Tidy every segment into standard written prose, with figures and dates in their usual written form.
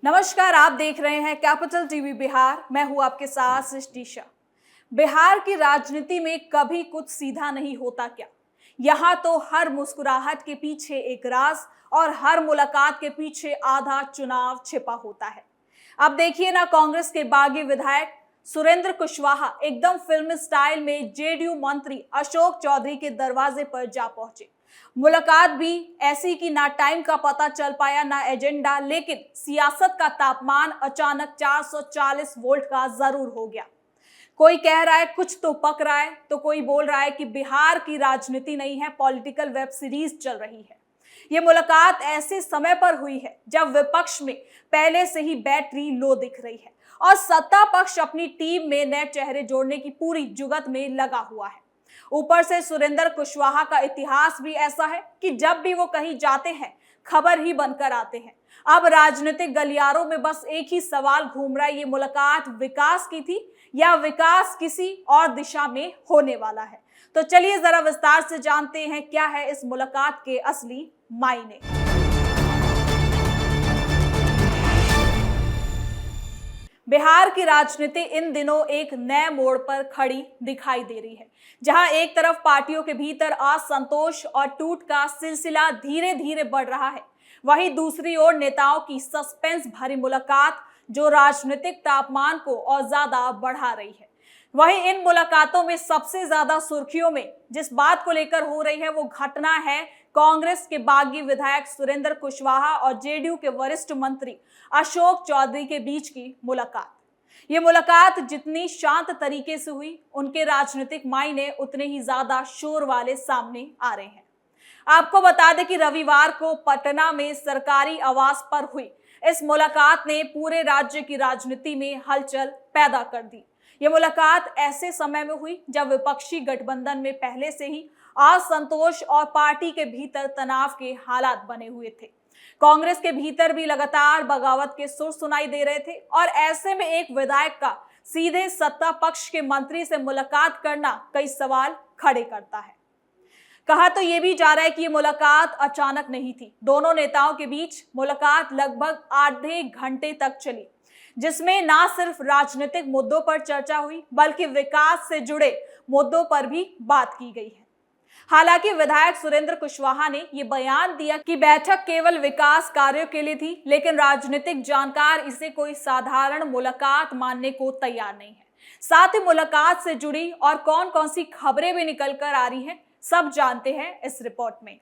नमस्कार, आप देख रहे हैं कैपिटल टीवी बिहार। मैं हूं आपके साथ सृष्टि शाह। बिहार की राजनीति में कभी कुछ सीधा नहीं होता क्या? यहाँ तो हर मुस्कुराहट के पीछे एक राज और हर मुलाकात के पीछे आधा चुनाव छिपा होता है। अब देखिए ना, कांग्रेस के बागी विधायक सुरेंद्र कुशवाहा एकदम फिल्म स्टाइल में जेडीयू मंत्री अशोक चौधरी के दरवाजे पर जा पहुंचे। मुलाकात भी ऐसी कि ना टाइम का पता चल पाया ना एजेंडा, लेकिन सियासत का तापमान अचानक 440 वोल्ट का जरूर हो गया। कोई कह रहा है कुछ तो पक रहा है, तो कोई बोल रहा है कि बिहार की राजनीति नहीं है, पॉलिटिकल वेब सीरीज चल रही है। ये मुलाकात ऐसे समय पर हुई है जब विपक्ष में पहले से ही बैटरी लो दिख रही है और सत्ता पक्ष अपनी टीम में नए चेहरे जोड़ने की पूरी जुगत में लगा हुआ है। ऊपर से सुरेंद्र कुशवाहा का इतिहास भी ऐसा है कि जब भी वो कहीं जाते हैं खबर ही बनकर आते हैं। अब राजनीतिक गलियारों में बस एक ही सवाल घूम रहा है, ये मुलाकात विकास की थी या विकास किसी और दिशा में होने वाला है? तो चलिए जरा विस्तार से जानते हैं क्या है इस मुलाकात के असली मायने। बिहार की राजनीति इन दिनों एक नए मोड़ पर खड़ी दिखाई दे रही है, जहां एक तरफ पार्टियों के भीतर असंतोष और टूट का सिलसिला धीरे धीरे बढ़ रहा है, वहीं दूसरी ओर नेताओं की सस्पेंस भरी मुलाकात जो राजनीतिक तापमान को और ज्यादा बढ़ा रही है। वहीं इन मुलाकातों में सबसे ज्यादा सुर्खियों में जिस बात को लेकर हो रही है वो घटना है कांग्रेस के बागी विधायक सुरेंद्र कुशवाहा और जेडीयू के वरिष्ठ मंत्री अशोक चौधरी के बीच की मुलाकात। ये मुलाकात जितनी शांत तरीके से हुई, उनके राजनीतिक मायने उतने ही ज्यादा शोर वाले सामने आ रहे हैं। आपको बता दें कि रविवार को पटना में सरकारी आवास पर हुई इस मुलाकात ने पूरे राज्य की राजनीति में हलचल पैदा कर दी। ये मुलाकात ऐसे समय में हुई जब विपक्षी गठबंधन में पहले से ही असंतोष और पार्टी के भीतर तनाव के हालात बने हुए थे। कांग्रेस के भीतर भी लगातार बगावत के सुर सुनाई दे रहे थे और ऐसे में एक विधायक का सीधे सत्ता पक्ष के मंत्री से मुलाकात करना कई सवाल खड़े करता है। कहा तो यह भी जा रहा है कि ये मुलाकात अचानक नहीं थी। दोनों नेताओं के बीच मुलाकात लगभग आधे घंटे तक चली, जिसमें ना सिर्फ राजनीतिक मुद्दों पर चर्चा हुई बल्कि विकास से जुड़े मुद्दों पर भी बात की गई है। हालांकि विधायक सुरेंद्र कुशवाहा ने यह बयान दिया कि बैठक केवल विकास कार्यों के लिए थी, लेकिन राजनीतिक जानकार इसे कोई साधारण मुलाकात मानने को तैयार नहीं है। साथ ही मुलाकात से जुड़ी और कौन कौन सी खबरें भी निकल कर आ रही हैं, सब जानते हैं इस रिपोर्ट में।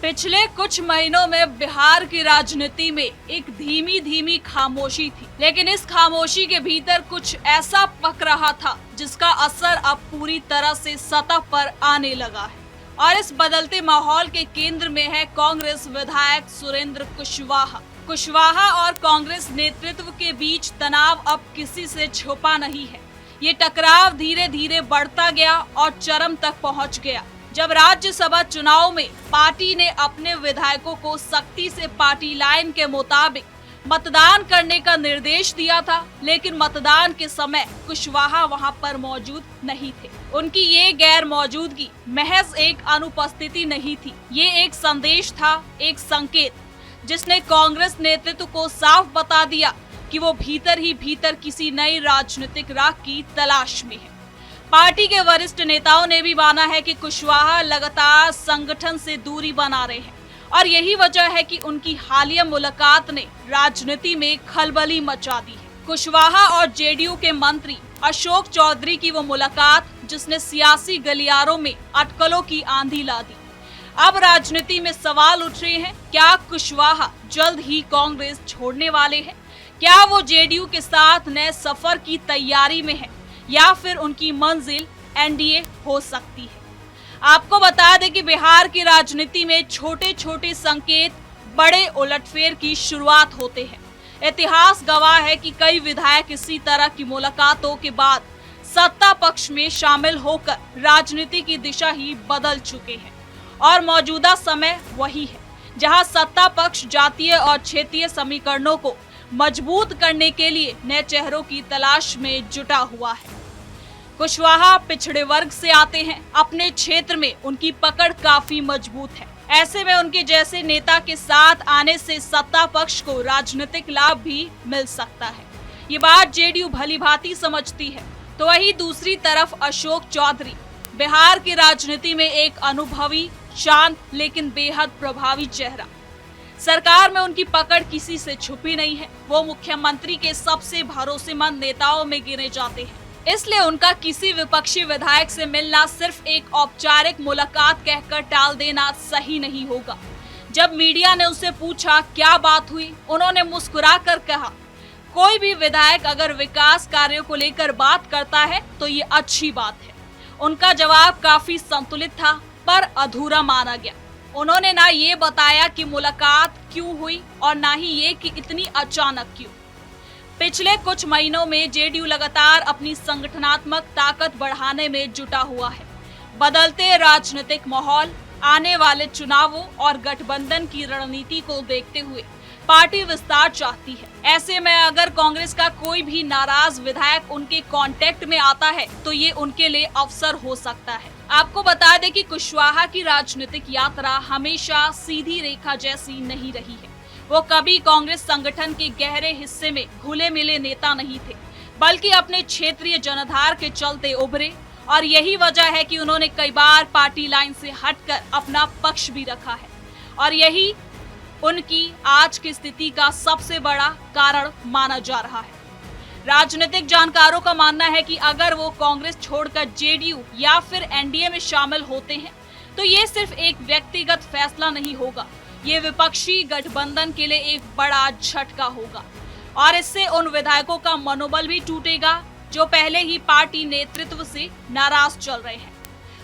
पिछले कुछ महीनों में बिहार की राजनीति में एक धीमी धीमी खामोशी थी, लेकिन इस खामोशी के भीतर कुछ ऐसा पक रहा था जिसका असर अब पूरी तरह से सतह पर आने लगा है। और इस बदलते माहौल के केंद्र में है कांग्रेस विधायक सुरेंद्र कुशवाहा। कुशवाहा और कांग्रेस नेतृत्व के बीच तनाव अब किसी से छुपा नहीं है। ये टकराव धीरे धीरे बढ़ता गया और चरम तक पहुंच गया जब राज्यसभा चुनाव में पार्टी ने अपने विधायकों को सख्ती से पार्टी लाइन के मुताबिक मतदान करने का निर्देश दिया था, लेकिन मतदान के समय कुशवाहा वहां पर मौजूद नहीं थे। उनकी ये गैर मौजूदगी महज एक अनुपस्थिति नहीं थी, ये एक संदेश था, एक संकेत जिसने कांग्रेस नेतृत्व को साफ बता दिया कि वो भीतर ही भीतर किसी नई राजनीतिक राह की तलाश में है। पार्टी के वरिष्ठ नेताओं ने भी माना है कि कुशवाहा लगातार संगठन से दूरी बना रहे हैं और यही वजह है कि उनकी हालिया मुलाकात ने राजनीति में खलबली मचा दी है। कुशवाहा और जेडीयू के मंत्री अशोक चौधरी की वो मुलाकात जिसने सियासी गलियारों में अटकलों की आंधी ला दी। अब राजनीति में सवाल उठ रहे हैं, क्या कुशवाहा जल्द ही कांग्रेस छोड़ने वाले हैं? क्या वो जेडीयू के साथ नए सफर की तैयारी में है या फिर उनकी मंजिल एनडीए हो सकती है? आपको बता दें कि बिहार की राजनीति में छोटे छोटे संकेत बड़े उलटफेर की शुरुआत होते हैं। इतिहास गवाह है कि कई विधायक इसी तरह की मुलाकातों के बाद सत्ता पक्ष में शामिल होकर राजनीति की दिशा ही बदल चुके हैं और मौजूदा समय वही है जहां सत्ता पक्ष जातीय और क्षेत्रीय समीकरणों को मजबूत करने के लिए नए चेहरों की तलाश में जुटा हुआ है। कुशवाहा पिछड़े वर्ग से आते हैं, अपने क्षेत्र में उनकी पकड़ काफी मजबूत है। ऐसे में उनके जैसे नेता के साथ आने से सत्ता पक्ष को राजनीतिक लाभ भी मिल सकता है। ये बात जेडीयू भलीभांति समझती है। तो वही दूसरी तरफ अशोक चौधरी बिहार की राजनीति में एक अनुभवी, शांत लेकिन बेहद प्रभावी चेहरा। सरकार में उनकी पकड़ किसी से छुपी नहीं है। वो मुख्यमंत्री के सबसे भरोसेमंद नेताओं में गिने जाते हैं। इसलिए उनका किसी विपक्षी विधायक से मिलना सिर्फ एक औपचारिक मुलाकात कहकर टाल देना सही नहीं होगा। जब मीडिया ने उनसे पूछा क्या बात हुई, उन्होंने मुस्कुराकर कहा, कोई भी विधायक अगर विकास कार्यों को लेकर बात करता है तो ये अच्छी बात है। उनका जवाब काफी संतुलित था पर अधूरा माना गया। उन्होंने ना ये बताया कि मुलाकात क्यों हुई और ना ही ये कि इतनी अचानक क्यों। पिछले कुछ महीनों में जेडीयू लगातार अपनी संगठनात्मक ताकत बढ़ाने में जुटा हुआ है। बदलते राजनीतिक माहौल, आने वाले चुनावों और गठबंधन की रणनीति को देखते हुए पार्टी विस्तार चाहती है। ऐसे में अगर कांग्रेस का कोई भी नाराज विधायक उनके कांटेक्ट में आता है तो ये उनके लिए अवसर हो सकता है। आपको बता दें कि कुशवाहा की राजनीतिक यात्रा हमेशा सीधी रेखा जैसी नहीं रही है। वो कभी कांग्रेस संगठन के गहरे हिस्से में घुले मिले नेता नहीं थे, बल्कि अपने क्षेत्रीय जनाधार के चलते उभरे और यही वजह है कि उन्होंने कई बार पार्टी लाइन से हटकर अपना पक्ष भी रखा है और यही उनकी आज की स्थिति का सबसे बड़ा कारण माना जा रहा है। राजनीतिक जानकारों का मानना है कि अगर वो कांग्रेस छोड़कर जेडीयू या फिर एनडीए में शामिल होते हैं तो ये सिर्फ एक व्यक्तिगत फैसला नहीं होगा, ये विपक्षी गठबंधन के लिए एक बड़ा झटका होगा और इससे उन विधायकों का मनोबल भी टूटेगा जो पहले ही पार्टी नेतृत्व से नाराज चल रहे हैं।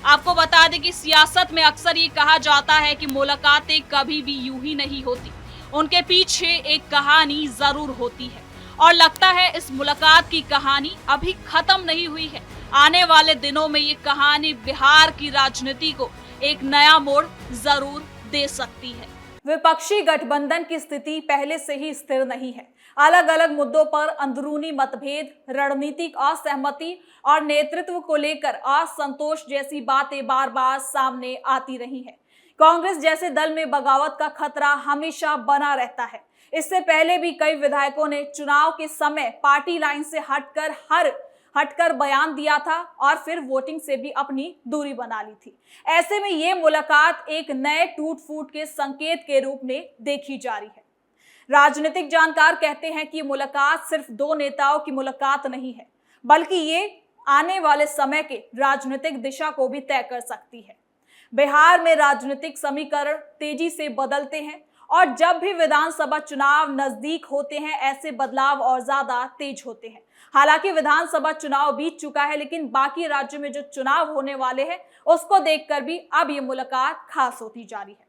आपको बता दें कि सियासत में अक्सर ये कहा जाता है कि मुलाकातें कभी भी यूं ही नहीं होती, उनके पीछे एक कहानी जरूर होती है और लगता है इस मुलाकात की कहानी अभी खत्म नहीं हुई है। आने वाले दिनों में ये कहानी बिहार की राजनीति को एक नया मोड़ जरूर दे सकती है। विपक्षी गठबंधन की स्थिति पहले से ही स्थिर नहीं है। अलग अलग मुद्दों पर अंदरूनी मतभेद, रणनीतिक असहमति और नेतृत्व को लेकर असंतोष जैसी बातें बार बार सामने आती रही हैं। कांग्रेस जैसे दल में बगावत का खतरा हमेशा बना रहता है। इससे पहले भी कई विधायकों ने चुनाव के समय पार्टी लाइन से हटकर बयान दिया था और फिर वोटिंग से भी अपनी दूरी बना ली थी। ऐसे में ये मुलाकात एक नए टूट फूट के संकेत के रूप में देखी जा रही है। राजनीतिक जानकार कहते हैं कि मुलाकात सिर्फ दो नेताओं की मुलाकात नहीं है, बल्कि ये आने वाले समय के राजनीतिक दिशा को भी तय कर सकती है। बिहार में राजनीतिक समीकरण तेजी से बदलते हैं और जब भी विधानसभा चुनाव नजदीक होते हैं ऐसे बदलाव और ज्यादा तेज होते हैं। हालांकि विधानसभा चुनाव बीत चुका है, लेकिन बाकी राज्यों में जो चुनाव होने वाले हैं उसको देखकर भी अब ये मुलाकात खास होती जा रही है।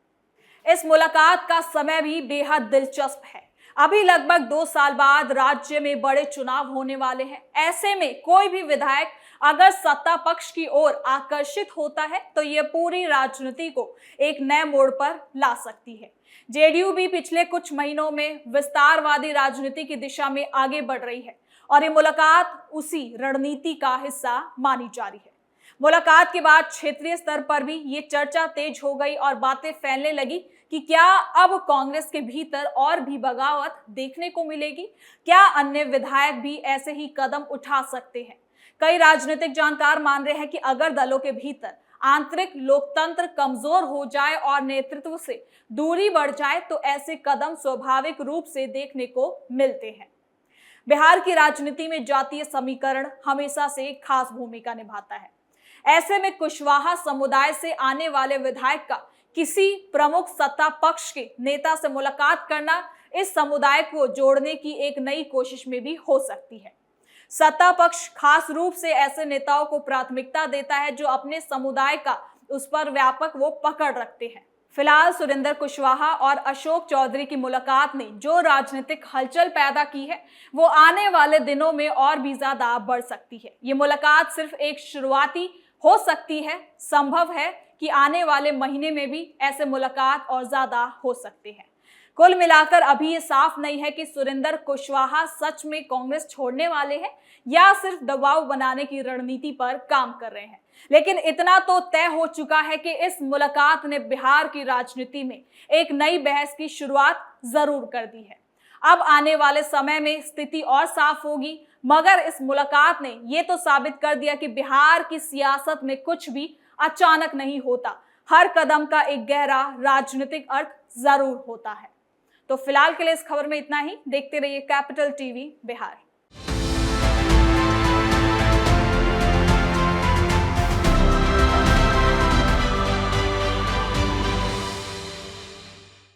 इस मुलाकात का समय भी बेहद दिलचस्प है। अभी लगभग 2 साल बाद राज्य में बड़े चुनाव होने वाले हैं। ऐसे में कोई भी विधायक अगर सत्ता पक्ष की ओर आकर्षित होता है तो ये पूरी राजनीति को एक नए मोड़ पर ला सकती है। जेडीयू भी पिछले कुछ महीनों में विस्तारवादी राजनीति की दिशा में आगे बढ़ रही है और ये मुलाकात उसी रणनीति का हिस्सा मानी जा रही है। मुलाकात के बाद क्षेत्रीय स्तर पर भी ये चर्चा तेज हो गई और बातें फैलने लगी कि क्या अब कांग्रेस के भीतर और भी बगावत देखने को मिलेगी? क्या अन्य विधायक भी ऐसे ही कदम उठा सकते हैं? कई राजनीतिक जानकार मान रहे हैं कि अगर दलों के भीतर आंतरिक लोकतंत्र कमजोर हो जाए और नेतृत्व से दूरी बढ़ जाए तो ऐसे कदम स्वाभाविक रूप से देखने को मिलते हैं। बिहार की राजनीति में जातीय समीकरण हमेशा से खास भूमिका निभाता है। ऐसे में कुशवाहा समुदाय से आने वाले विधायक का किसी प्रमुख सत्ता पक्ष के नेता से मुलाकात करना इस समुदाय को जोड़ने की एक नई कोशिश में भी हो सकती है। सत्ता पक्ष खास रूप से ऐसे नेताओं को प्राथमिकता देता है जो अपने समुदाय का उस पर व्यापक वो पकड़ रखते हैं। फिलहाल सुरेंद्र कुशवाहा और अशोक चौधरी की मुलाकात ने जो राजनीतिक हलचल पैदा की है वो आने वाले दिनों में और भी ज्यादा बढ़ सकती है। ये मुलाकात सिर्फ एक शुरुआती हो सकती है। संभव है कि आने वाले महीने में भी ऐसे मुलाकात और ज्यादा हो सकते हैं। कुल मिलाकर अभी ये साफ नहीं है कि सुरेंद्र कुशवाहा सच में कांग्रेस छोड़ने वाले हैं या सिर्फ दबाव बनाने की रणनीति पर काम कर रहे हैं। लेकिन इतना तो तय हो चुका है कि इस मुलाकात ने बिहार की राजनीति में एक नई बहस की शुरुआत जरूर कर दी है। अब आने वाले समय में स्थिति और साफ होगी, मगर इस मुलाकात ने ये तो साबित कर दिया कि बिहार की सियासत में कुछ भी अचानक नहीं होता, हर कदम का एक गहरा राजनीतिक अर्थ जरूर होता है। तो फिलहाल के लिए इस खबर में इतना ही। देखते रहिए कैपिटल टीवी बिहार।